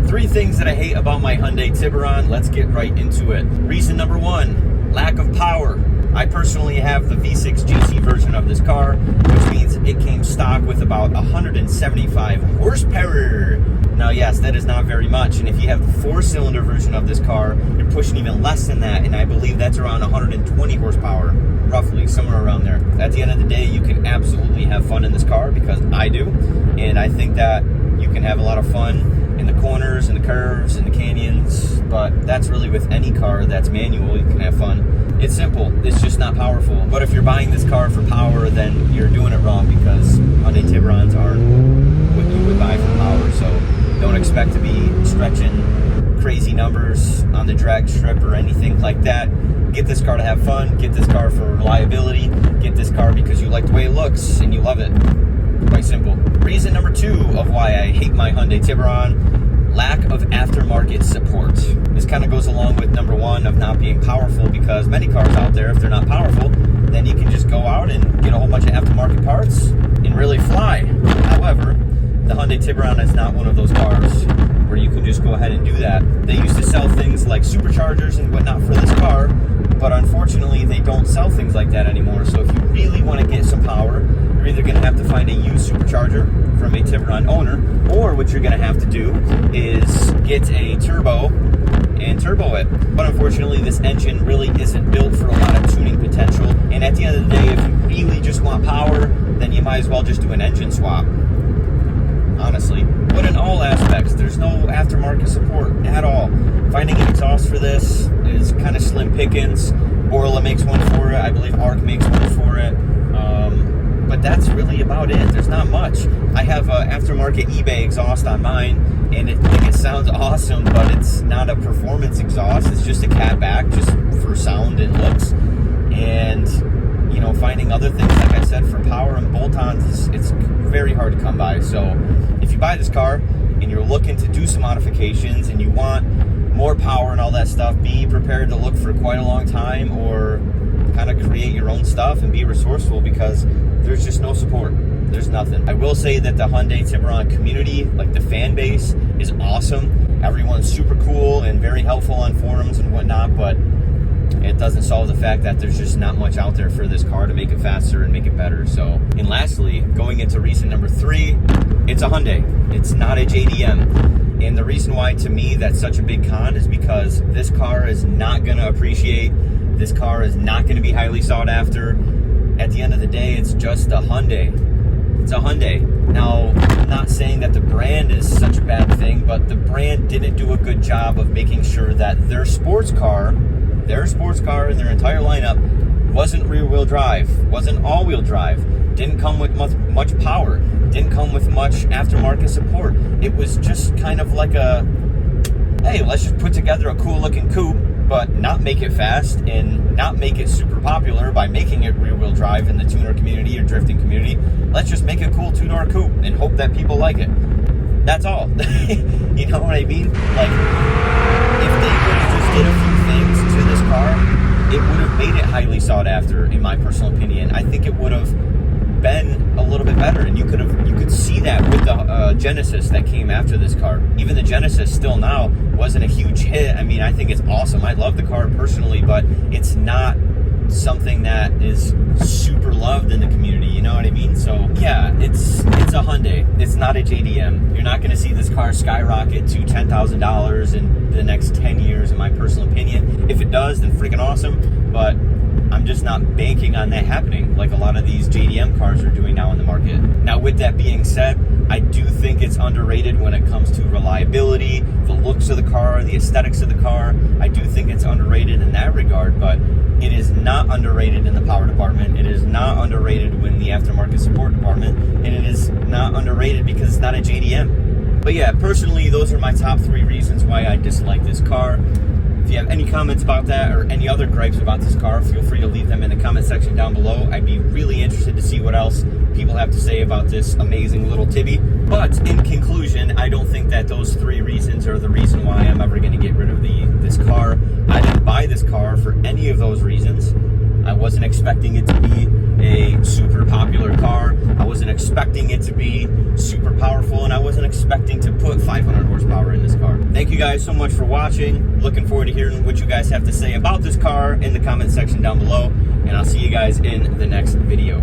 3 things that I hate about my Hyundai Tiburon. Let's get right into it. Reason number 1, lack of power. I personally have the V6 GC version of this car, which means it came stock with about 175 horsepower. Now, yes, that is not very much, and if you have the 4-cylinder version of this car, you're pushing even less than that, and I believe that's around 120 horsepower, roughly, somewhere around there. At the end of the day, you can absolutely have fun in this car, because I do, and I think that you can have a lot of fun in the corners and the curves and the canyons, but that's really with any car that's manual. You can have fun. It's simple, it's just not powerful. But if you're buying this car for power, then you're doing it wrong, because Hyundai Tiburons aren't what you would buy for power. So don't expect to be stretching crazy numbers on the drag strip or anything like that. Get this car to have fun, get this car for reliability, get this car because you like the way it looks and you love it. Quite simple. Reason number 2 of why I hate my Hyundai Tiburon: lack of aftermarket support. This kind of goes along with number 1 of not being powerful, because many cars out there, if they're not powerful, then you can just go out and get a whole bunch of aftermarket parts and really fly. However, the Hyundai Tiburon is not one of those cars where you can just go ahead and do that. They used to sell things like superchargers and whatnot for this car, but unfortunately they don't sell things like that anymore. So if you really want to get some power, you're either going to have to find a used supercharger from a Tiburon owner, or what you're going to have to do is get a turbo and turbo it. But unfortunately, this engine really isn't built for a lot of tuning potential, and at the end of the day, if you really just want power, then you might as well just do an engine swap, honestly. But in all aspects, there's no aftermarket support at all. Finding an exhaust for this is kind of slim pickings. Orla makes one for it. I believe Arc makes one for it. But that's really about it. There's not much. I have an aftermarket eBay exhaust on mine, and it sounds awesome, but it's not a performance exhaust. It's just a catback, just for sound and looks. And you know, finding other things, like I said, for power and bolt-ons, it's very hard to come by. So if you buy this car and you're looking to do some modifications and you want more power and all that stuff, be prepared to look for quite a long time, or kind of create your own stuff and be resourceful, because there's just no support. There's nothing. I will say that the Hyundai Tiburon community, like the fan base, is awesome. Everyone's super cool and very helpful on forums and whatnot, but it doesn't solve the fact that there's just not much out there for this car to make it faster and make it better. So, and lastly, going into reason number 3, it's a Hyundai. It's not a JDM. And the reason why, to me, that's such a big con is because this car is not going to appreciate. This car is not going to be highly sought after. At the end of the day, it's just a Hyundai. It's a Hyundai. Now, I'm not saying that the brand is such a bad thing, but the brand didn't do a good job of making sure that their sports car in their entire lineup wasn't rear-wheel drive, wasn't all-wheel drive, didn't come with much power, didn't come with much aftermarket support. It was just kind of like a, hey, let's just put together a cool-looking coupe, but not make it fast and not make it super popular by making it rear-wheel drive in the tuner community or drifting community. Let's just make a cool 2-door coupe and hope that people like it. That's all. You know what I mean? Like, if they would have just did a few things to this car, it would have made it highly sought after, in my personal opinion. I think it would have been a little bit better, and you could see that with the Genesis that came after this car. Even the Genesis still now wasn't a huge hit. I mean, I think it's awesome. I love the car personally, but it's not something that is super loved in the community, you know what I mean? So yeah, it's a Hyundai. It's not a JDM. You're not going to see this car skyrocket to $10,000 in the next 10 years, in my personal opinion. If it does, then freaking awesome, but I'm just not banking on that happening like a lot of these JDM cars are doing now in the market. Now, with that being said, I do think it's underrated when it comes to reliability, the looks of the car, the aesthetics of the car. I do think it's underrated in that regard, but it is not underrated in the power department. It is not underrated in the aftermarket support department, and it is not underrated because it's not a JDM. But yeah, personally, those are my top 3 reasons why I dislike this car. If you have any comments about that or any other gripes about this car, feel free to leave them in the comment section down below. I'd be really interested to see what else people have to say about this amazing little Tibby. But in conclusion, I don't think that those 3 reasons are the reason why I'm ever going to get rid of this car. I didn't buy this car for any of those reasons. I wasn't expecting it to be a super popular car. I wasn't expecting it to be super powerful, and I wasn't expecting to put 500 horsepower in this car. Thank you guys so much for watching. Looking forward to hearing what you guys have to say about this car in the comment section down below, and I'll see you guys in the next video.